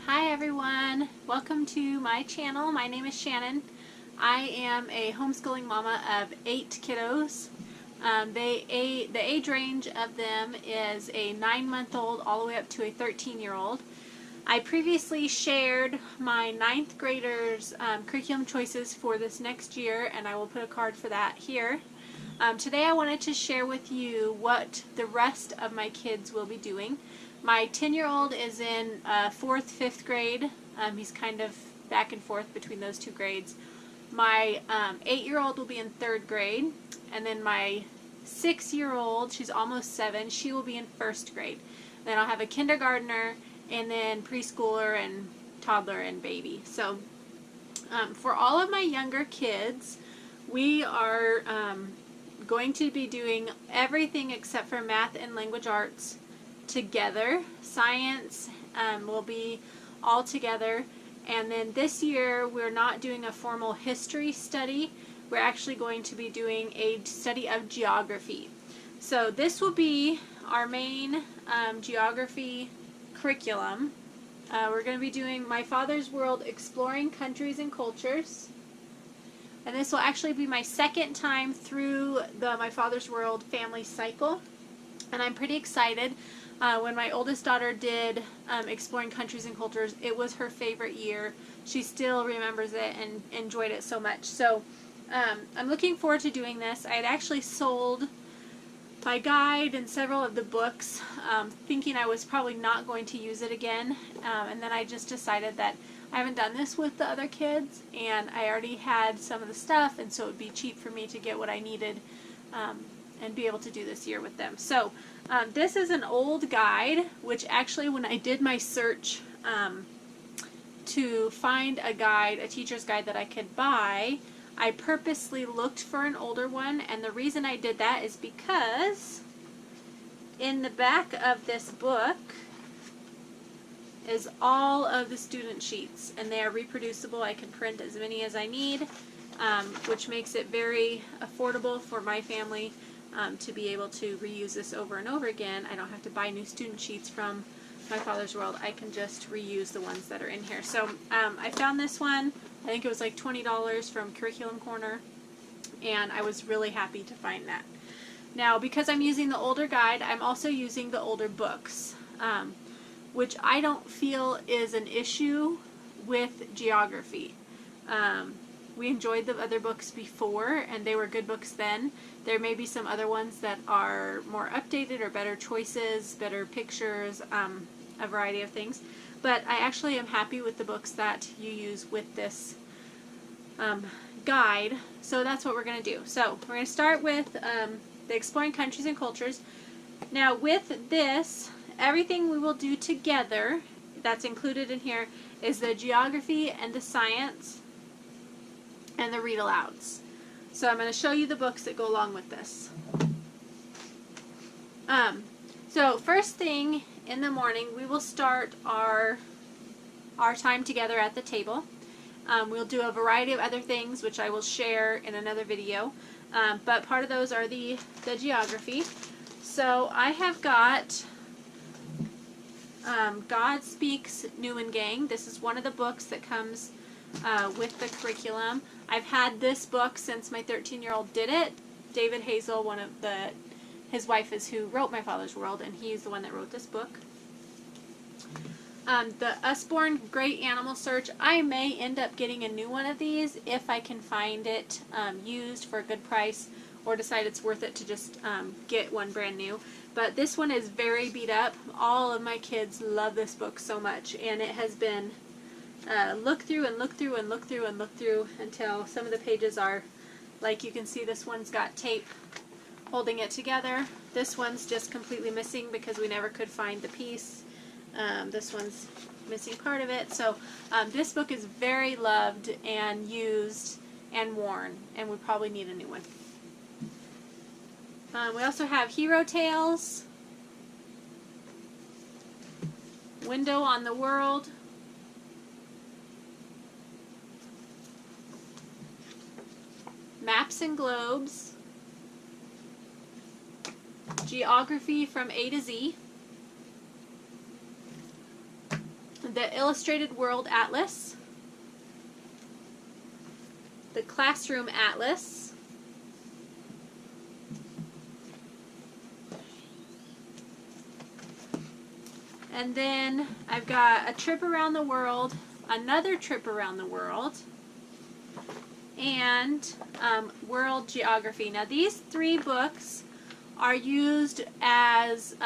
Hi everyone, welcome to my channel. My name is Shannon. I am a homeschooling mama of 8 kiddos. The age range of them is a 9-month-old all the way up to a 13-year-old. I previously shared my 9th graders curriculum choices for this next year, and I will put a card for that here. Today I wanted to share with you what the rest of my kids will be doing. My 10-year-old is in 4th, 5th grade. He's kind of back and forth between those two grades. My 8-year-old will be in 3rd grade, and then my 6-year-old, she's almost 7, she will be in 1st grade. Then I'll have a kindergartner, and then preschooler and toddler and baby. So for all of my younger kids, we are going to be doing everything except for math and language arts together. Science will be all together. And then this year we're not doing a formal history study. We're actually going to be doing a study of geography. So this will be our main geography curriculum. We're going to be doing My Father's World, Exploring Countries and Cultures. And this will actually be my second time through the My Father's World family cycle. And I'm pretty excited. When my oldest daughter did Exploring Countries and Cultures, it was her favorite year. She still remembers it and enjoyed it so much. So I'm looking forward to doing this. I had actually sold my guide and several of the books, thinking I was probably not going to use it again. And then I just decided that I haven't done this with the other kids, and I already had some of the stuff, and so it would be cheap for me to get what I needed and be able to do this year with them. So this is an old guide, which actually when I did my search to find a guide, a teacher's guide that I could buy, I purposely looked for an older one, and the reason I did that is because in the back of this book is all of the student sheets, and they are reproducible. I can print as many as I need, which makes it very affordable for my family to be able to reuse this over and over again. I don't have to buy new student sheets from My Father's World. I can just reuse the ones that are in here. So I found this one. I think it was like $20 from Curriculum Corner, and I was really happy to find that. Now, because I'm using the older guide, I'm also using the older books, which I don't feel is an issue with geography. We enjoyed the other books before, and they were good books then. There may be some other ones that are more updated or better choices, better pictures, a variety of things. But I actually am happy with the books that you use with this guide. So that's what we're going to do. So we're going to start with the Exploring Countries and Cultures. Now with this, everything we will do together that's included in here is the geography and the science and the read alouds. So I'm going to show you the books that go along with this. So first thing in the morning, we will start our time together at the table. We'll do a variety of other things, which I will share in another video. But part of those are the geography. So I have got God Speaks New and Gang. This is one of the books that comes with the curriculum. I've had this book since my 13-year-old did it. David Hazel, his wife is who wrote My Father's World, and he's the one that wrote this book. The Usborne Great Animal Search, I may end up getting a new one of these if I can find it used for a good price, or decide it's worth it to just get one brand new. But this one is very beat up. All of my kids love this book so much, and it has been look through and look through and look through and look through until some of the pages are, like you can see, this one's got tape holding it together. This one's just completely missing because we never could find the piece. This one's missing part of it. So this book is very loved and used and worn, and we probably need a new one. We also have Hero Tales, Window on the World, Maps and Globes, Geography from A to Z, the Illustrated World Atlas, the Classroom Atlas, and then I've got A Trip Around the World, Another Trip Around the World, and World Geography. Now these 3 books are used as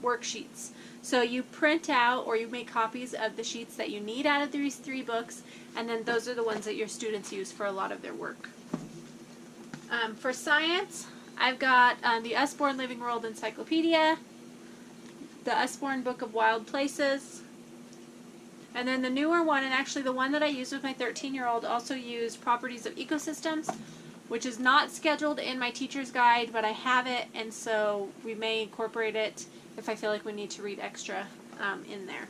worksheets. So you print out or you make copies of the sheets that you need out of these 3 books, and then those are the ones that your students use for a lot of their work. For science, I've got the Usborne Living World Encyclopedia, the Usborne Book of Wild Places, and then the newer one, and actually the one that I used with my 13-year-old, also used Properties of Ecosystems, which is not scheduled in my teacher's guide, but I have it, and so we may incorporate it if I feel like we need to read extra in there.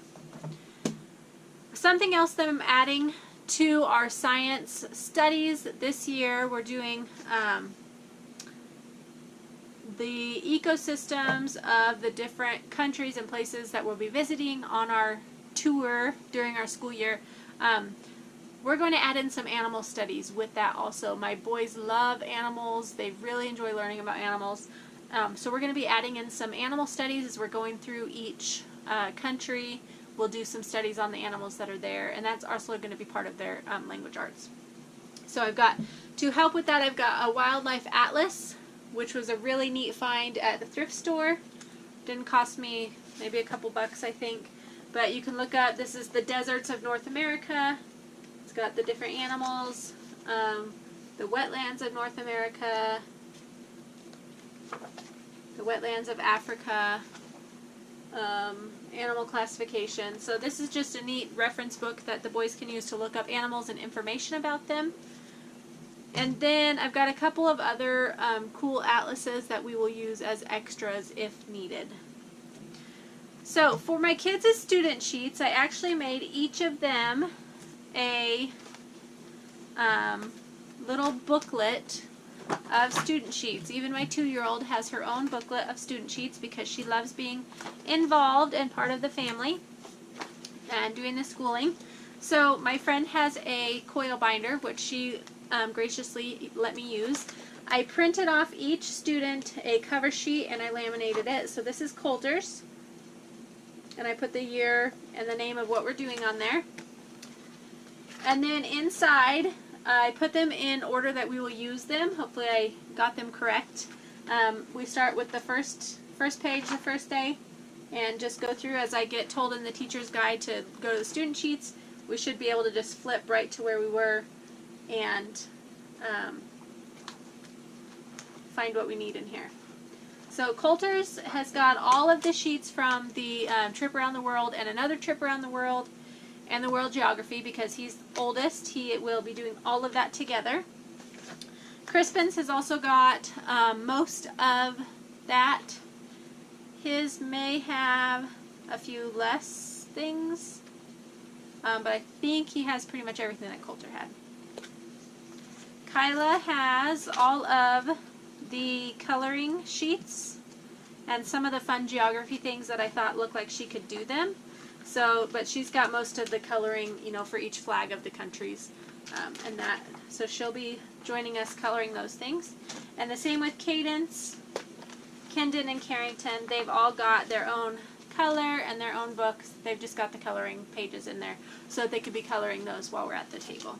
Something else that I'm adding to our science studies this year, we're doing the ecosystems of the different countries and places that we'll be visiting on our tour during our school year. We're going to add in some animal studies with that also. My boys love animals. They really enjoy learning about animals. So we're going to be adding in some animal studies as we're going through each country. We'll do some studies on the animals that are there, and that's also going to be part of their language arts. So I've got, to help with that, I've got a wildlife atlas, which was a really neat find at the thrift store. Didn't cost me maybe a couple bucks, I think. But you can look up, this is the deserts of North America. It's got the different animals, the wetlands of North America, the wetlands of Africa, animal classification. So this is just a neat reference book that the boys can use to look up animals and information about them. And then I've got a couple of other cool atlases that we will use as extras if needed. So for my kids' student sheets, I actually made each of them a little booklet of student sheets. Even my 2-year-old has her own booklet of student sheets because she loves being involved and part of the family and doing the schooling. So my friend has a coil binder, which she graciously let me use. I printed off each student a cover sheet and I laminated it. So this is Coulter's, and I put the year and the name of what we're doing on there. And then inside, I put them in order that we will use them. Hopefully I got them correct. We start with the first page the first day and just go through as I get told in the teacher's guide to go to the student sheets. We should be able to just flip right to where we were and find what we need in here. So Coulter's has got all of the sheets from the Trip Around the World and Another Trip Around the World and the World Geography, because he's oldest. He will be doing all of that together. Crispin's has also got most of that. His may have a few less things, but I think he has pretty much everything that Coulter had. Kyla has all of the coloring sheets and some of the fun geography things that I thought looked like she could do them. So, but she's got most of the coloring, you know, for each flag of the countries and that. So she'll be joining us coloring those things. And the same with Cadence, Kendon, and Carrington. They've all got their own color and their own books. They've just got the coloring pages in there so that they could be coloring those while we're at the table.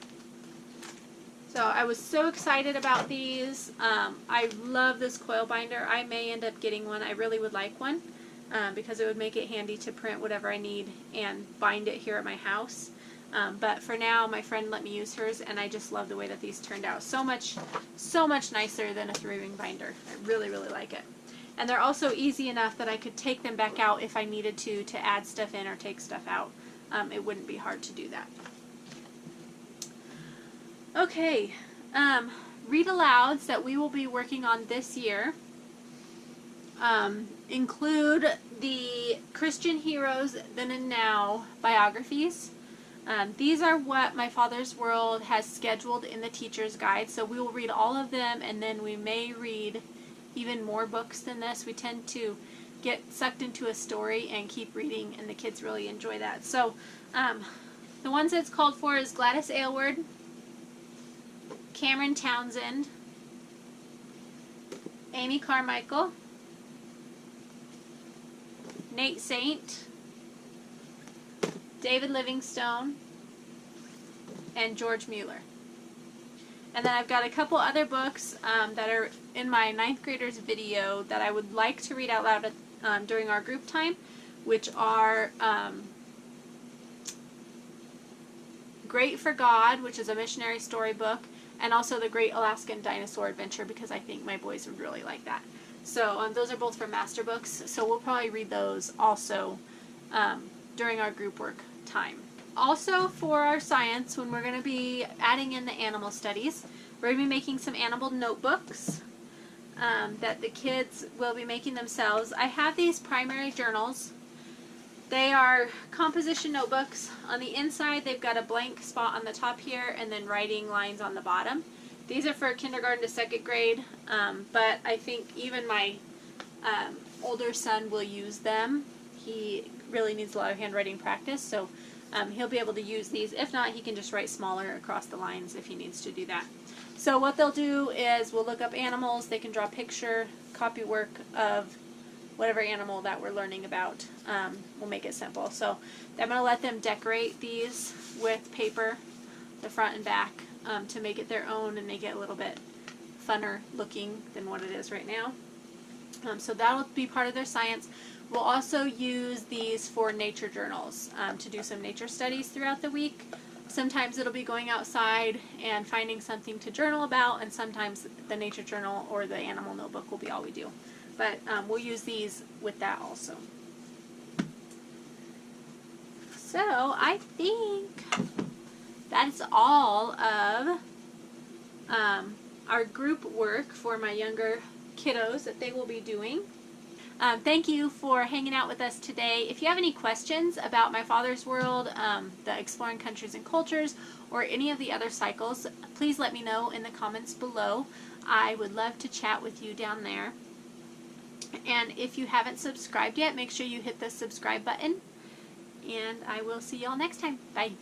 So I was so excited about these. I love this coil binder. I may end up getting one. I really would like one because it would make it handy to print whatever I need and bind it here at my house. But for now, my friend let me use hers, and I just love the way that these turned out. So much nicer than a 3-ring binder. I really, really like it. And they're also easy enough that I could take them back out if I needed to add stuff in or take stuff out. It wouldn't be hard to do that. Okay, read-alouds that we will be working on this year include the Christian Heroes Then and Now biographies. These are what My Father's World has scheduled in the teacher's guide, so we will read all of them, and then we may read even more books than this. We tend to get sucked into a story and keep reading, and the kids really enjoy that. So the ones it's called for is Gladys Aylward, Cameron Townsend, Amy Carmichael, Nate Saint, David Livingstone, and George Mueller. And then I've got a couple other books that are in my 9th graders video that I would like to read out loud during our group time, which are Great for God, which is a missionary storybook, and also The Great Alaskan Dinosaur Adventure, because I think my boys would really like that. So those are both from Master Books, so we'll probably read those also during our group work time. Also for our science, when we're going to be adding in the animal studies, we're going to be making some animal notebooks that the kids will be making themselves. I have these primary journals. They are composition notebooks. On the inside, they've got a blank spot on the top here and then writing lines on the bottom. These are for kindergarten to 2nd grade, but I think even my older son will use them. He really needs a lot of handwriting practice, so he'll be able to use these. If not, he can just write smaller across the lines if he needs to do that. So what they'll do is we'll look up animals. They can draw a picture, copy work of whatever animal that we're learning about. We'll make it simple. So I'm going to let them decorate these with paper, the front and back, to make it their own and make it a little bit funner looking than what it is right now. So that'll be part of their science. We'll also use these for nature journals to do some nature studies throughout the week. Sometimes it'll be going outside and finding something to journal about, and sometimes the nature journal or the animal notebook will be all we do. But we'll use these with that also. So I think that's all of our group work for my younger kiddos that they will be doing. Thank you for hanging out with us today. If you have any questions about My Father's World, the Exploring Countries and Cultures, or any of the other cycles, please let me know in the comments below. I would love to chat with you down there. And if you haven't subscribed yet, make sure you hit the subscribe button. And I will see y'all next time. Bye.